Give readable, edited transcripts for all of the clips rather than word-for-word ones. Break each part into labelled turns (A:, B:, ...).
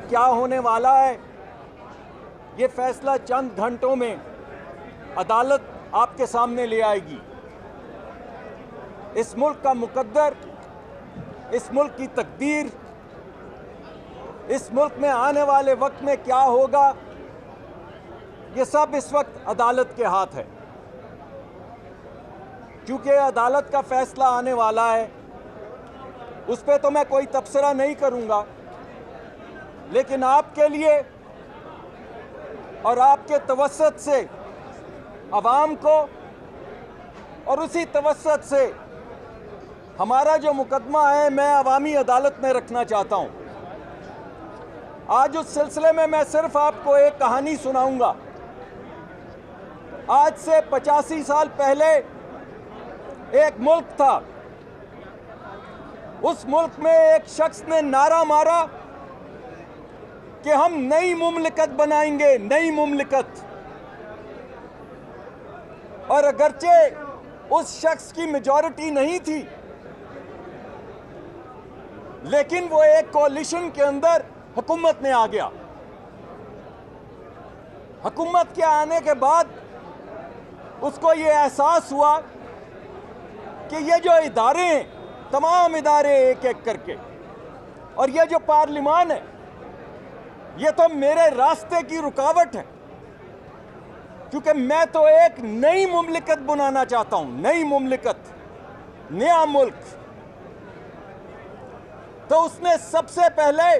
A: क्या होने वाला है, ये फैसला चंद घंटों में अदालत आपके सामने ले आएगी। इस मुल्क का मुकद्दर, इस मुल्क की तकदीर, इस मुल्क में आने वाले वक्त में क्या होगा, ये सब इस वक्त अदालत के हाथ है। क्योंकि अदालत का फैसला आने वाला है, उस पर तो मैं कोई तबसरा नहीं करूंगा, लेकिन आपके लिए और आपके तवस्सुत से अवाम को और उसी तवस्सुत से हमारा जो मुकदमा है मैं अवामी अदालत में रखना चाहता हूं। आज उस सिलसिले में मैं सिर्फ आपको एक कहानी सुनाऊंगा। आज से 85 साल पहले एक मुल्क था। उस मुल्क में एक शख्स ने नारा मारा कि हम नई मुमलिकत बनाएंगे, नई मुमलिकत। और अगरचे उस शख्स की मेजॉरिटी नहीं थी, लेकिन वो एक कोalition के अंदर हुकूमत में आ गया। हुकूमत के आने के बाद उसको ये एहसास हुआ कि ये जो इदारे हैं, तमाम इदारे एक एक करके, और ये जो पार्लियामान है, ये तो मेरे रास्ते की रुकावट है, क्योंकि मैं तो एक नई मुमलिकत बनाना चाहता हूं, नई मुमलिकत, नया मुल्क। तो उसने सबसे पहले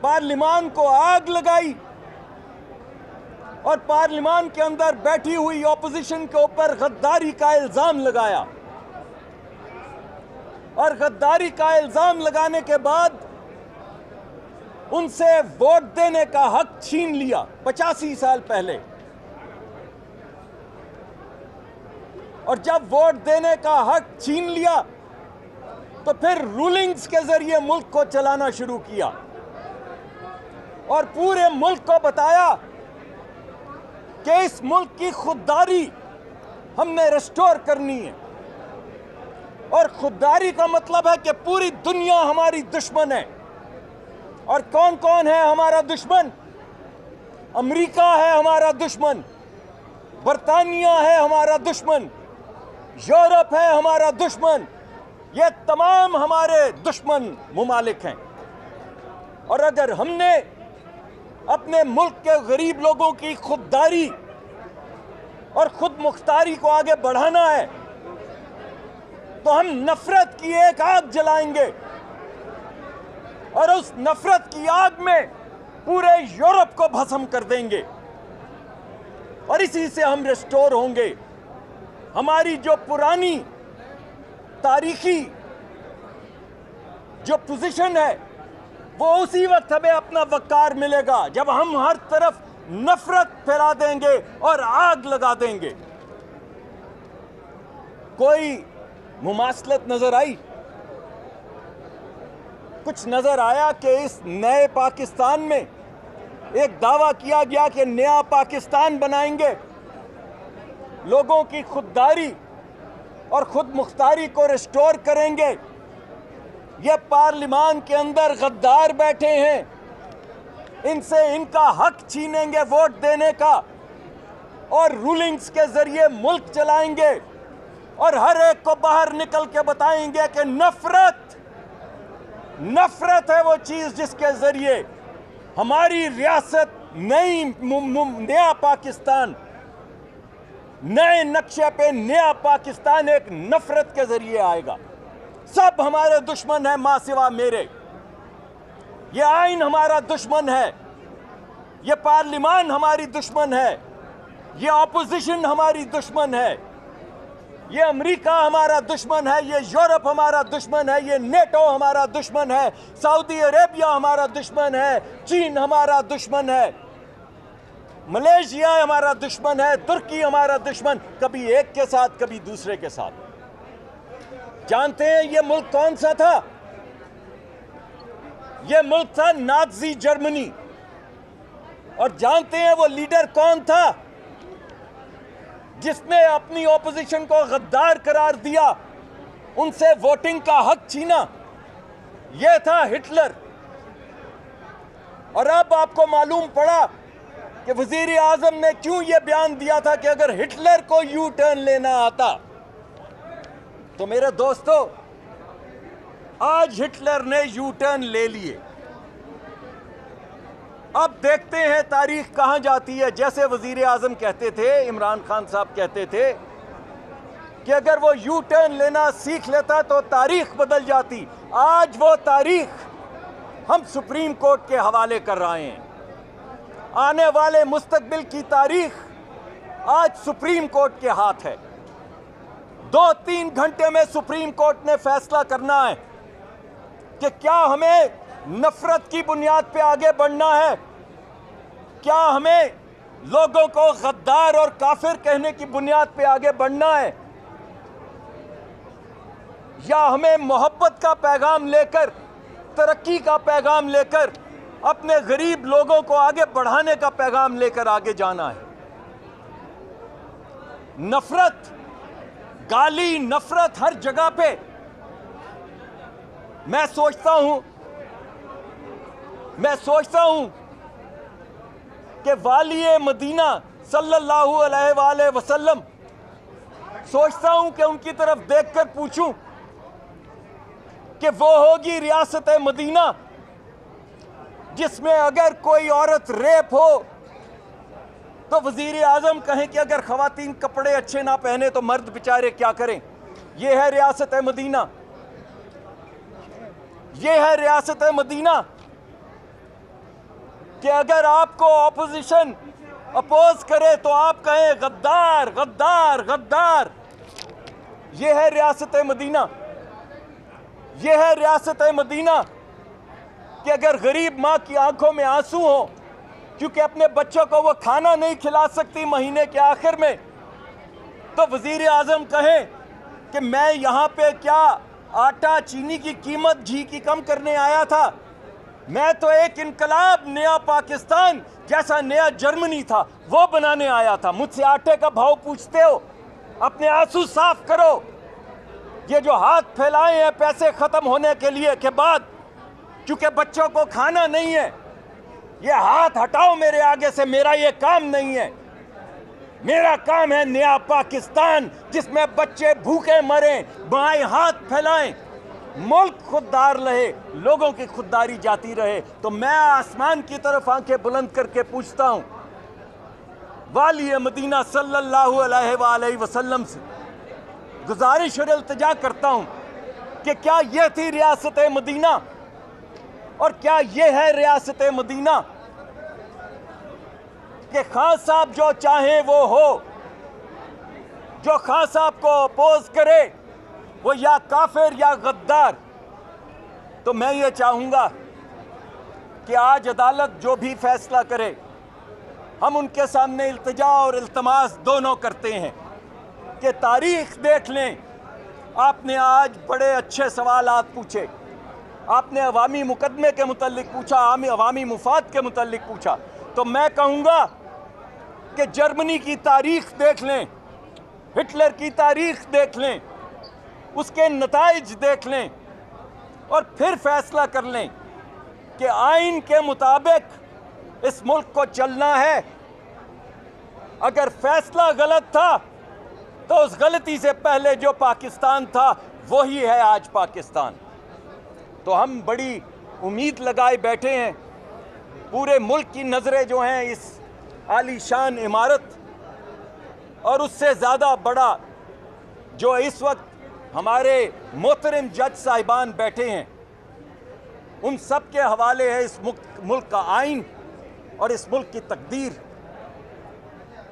A: पार्लियामान को आग लगाई और पार्लियामान के अंदर बैठी हुई ऑपोजिशन के ऊपर गद्दारी का इल्जाम लगाया। और गद्दारी का इल्जाम लगाने के बाद उनसे वोट देने का हक छीन लिया 85 साल पहले। और जब वोट देने का हक छीन लिया तो फिर रूलिंग्स के जरिए मुल्क को चलाना शुरू किया और पूरे मुल्क को बताया कि इस मुल्क की खुददारी हमने रिस्टोर करनी है। और खुददारी का मतलब है कि पूरी दुनिया हमारी दुश्मन है। और कौन कौन है हमारा दुश्मन? अमेरिका है हमारा दुश्मन, बरतानिया है हमारा दुश्मन, यूरोप है हमारा दुश्मन। ये तमाम हमारे दुश्मन मुमालिक हैं। और अगर हमने अपने मुल्क के गरीब लोगों की खुददारी और खुद मुख्तारी को आगे बढ़ाना है तो हम नफरत की एक आग जलाएंगे और उस नफरत की आग में पूरे यूरोप को भस्म कर देंगे और इसी से हम रिस्टोर होंगे। हमारी जो पुरानी तारीखी जो पोजीशन है वो उसी वक्त हमें अपना वकार मिलेगा जब हम हर तरफ नफरत फैला देंगे और आग लगा देंगे। कोई मुमासलत नजर आई? कुछ नजर आया कि इस नए पाकिस्तान में एक दावा किया गया कि नया पाकिस्तान बनाएंगे, लोगों की खुददारी और खुद मुख्तारी को रिस्टोर करेंगे। ये पार्लियामान के अंदर गद्दार बैठे हैं, इनसे इनका हक छीनेंगे वोट देने का और रूलिंग्स के जरिए मुल्क चलाएंगे और हर एक को बाहर निकल के बताएंगे कि नफरत है वो चीज जिसके जरिए हमारी रियासत नया पाकिस्तान, नए नक्शे पे नया पाकिस्तान एक नफरत के जरिए आएगा। सब हमारे दुश्मन है मां सिवा मेरे। ये आइन हमारा दुश्मन है, ये पार्लियामान हमारी दुश्मन है, ये ऑपोजिशन हमारी दुश्मन है, ये अमेरिका हमारा दुश्मन है, ये यूरोप हमारा दुश्मन है, ये नेटो हमारा दुश्मन है, सऊदी अरेबिया हमारा दुश्मन है, चीन हमारा दुश्मन है, मलेशिया हमारा दुश्मन है, तुर्की हमारा दुश्मन, कभी एक के साथ कभी दूसरे के साथ। जानते हैं ये मुल्क कौन सा था? ये मुल्क था नाज़ी जर्मनी। और जानते हैं वो लीडर कौन था जिसने अपनी ऑपोजिशन को गद्दार करार दिया, उनसे वोटिंग का हक छीना? यह था हिटलर। और अब आपको मालूम पड़ा कि वजीर आजम ने क्यों यह बयान दिया था कि अगर हिटलर को यू टर्न लेना आता। तो मेरे दोस्तों, आज हिटलर ने यू टर्न ले लिए। अब देखते हैं तारीख कहां जाती है। जैसे वजीर आजम कहते थे, इमरान खान साहब कहते थे कि अगर वो यू टर्न लेना सीख लेता तो तारीख बदल जाती। आज वो तारीख हम सुप्रीम कोर्ट के हवाले कर रहे हैं। आने वाले मुस्तकबिल की तारीख आज सुप्रीम कोर्ट के हाथ है। 2-3 घंटे में सुप्रीम कोर्ट ने फैसला करना है कि क्या हमें नफरत की बुनियाद पे आगे बढ़ना है, क्या हमें लोगों को गद्दार और काफिर कहने की बुनियाद पे आगे बढ़ना है, या हमें मोहब्बत का पैगाम लेकर, तरक्की का पैगाम लेकर, अपने गरीब लोगों को आगे बढ़ाने का पैगाम लेकर आगे जाना है। नफरत, गाली, नफरत हर जगह पे। मैं सोचता हूं कि वालिए मदीना सल्लल्लाहु अलैहि वसल्लम, सोचता हूं कि उनकी तरफ देखकर पूछूं कि वो होगी रियासत मदीना जिसमें अगर कोई औरत रेप हो तो वजीर आजम कहें कि अगर खवातीन कपड़े अच्छे ना पहने तो मर्द बेचारे क्या करें। यह है रियासत मदीना, यह है रियासत मदीना कि अगर आपको ऑपोजिशन अपोज करे तो आप कहें गद्दार गद्दार गद्दार। यह है रियासत मदीना, यह है रियासत मदीना कि अगर गरीब माँ की आंखों में आंसू हो क्योंकि अपने बच्चों को वो खाना नहीं खिला सकती महीने के आखिर में, तो वजीर आजम कहें कि मैं यहाँ पे क्या आटा चीनी की कीमत घी की कम करने आया था, मैं तो एक इनकलाब, नया पाकिस्तान जैसा नया जर्मनी था वो बनाने आया था। मुझसे आटे का भाव पूछते हो, अपने आंसू साफ करो। ये जो हाथ फैलाए हैं पैसे खत्म होने के लिए के बाद क्योंकि बच्चों को खाना नहीं है, ये हाथ हटाओ मेरे आगे से। मेरा ये काम नहीं है, मेरा काम है नया पाकिस्तान जिसमें बच्चे भूखे मरें, बाएं हाथ फैलाएं, मुल्क खुददार रहे, लोगों की खुददारी जाती रहे। तो मैं आसमान की तरफ आंखें बुलंद करके पूछता हूं, वाली मदीना सल्लल्लाहु अलैहि वसल्लम से गुजारिश और इल्तिजा करता हूं कि क्या यह थी रियासत मदीना और क्या यह है रियासत मदीना कि खान साहब जो चाहे वो हो, जो खान साहब को अपोज करे वो या काफिर या गद्दार। तो मैं ये चाहूंगा कि आज अदालत जो भी फैसला करे हम उनके सामने इल्तिजा और इल्तमास दोनों करते हैं कि तारीख देख लें। आपने आज बड़े अच्छे सवालात पूछे, आपने अवामी मुकदमे के मुतल्लिक पूछा, अवामी मुफाद के मुतल्लिक पूछा। तो मैं कहूँगा कि जर्मनी की तारीख देख लें, हिटलर की तारीख देख लें, उसके नताइज देख लें और फिर फैसला कर लें कि आइन के मुताबिक इस मुल्क को चलना है। अगर फैसला गलत था तो उस गलती से पहले जो पाकिस्तान था वही है आज पाकिस्तान। तो हम बड़ी उम्मीद लगाए बैठे हैं, पूरे मुल्क की नज़रें जो हैं इस आलीशान इमारत और उससे ज़्यादा बड़ा जो इस वक्त हमारे मोहतरम जज साहिबान बैठे हैं उन सब के हवाले है इस मुल्क का आइन और इस मुल्क की तकदीर।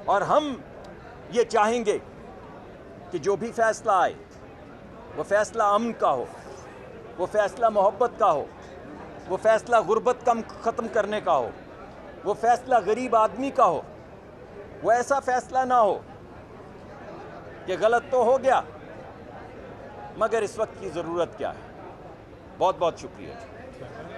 A: और हम ये चाहेंगे कि जो भी फैसला आए वो फैसला अमन का हो, वो फैसला मोहब्बत का हो, वो फैसला गुर्बत कम ख़त्म करने का हो, वो फैसला गरीब आदमी का हो। वो ऐसा फैसला ना हो कि गलत तो हो गया मगर इस वक्त की ज़रूरत क्या है। बहुत बहुत शुक्रिया।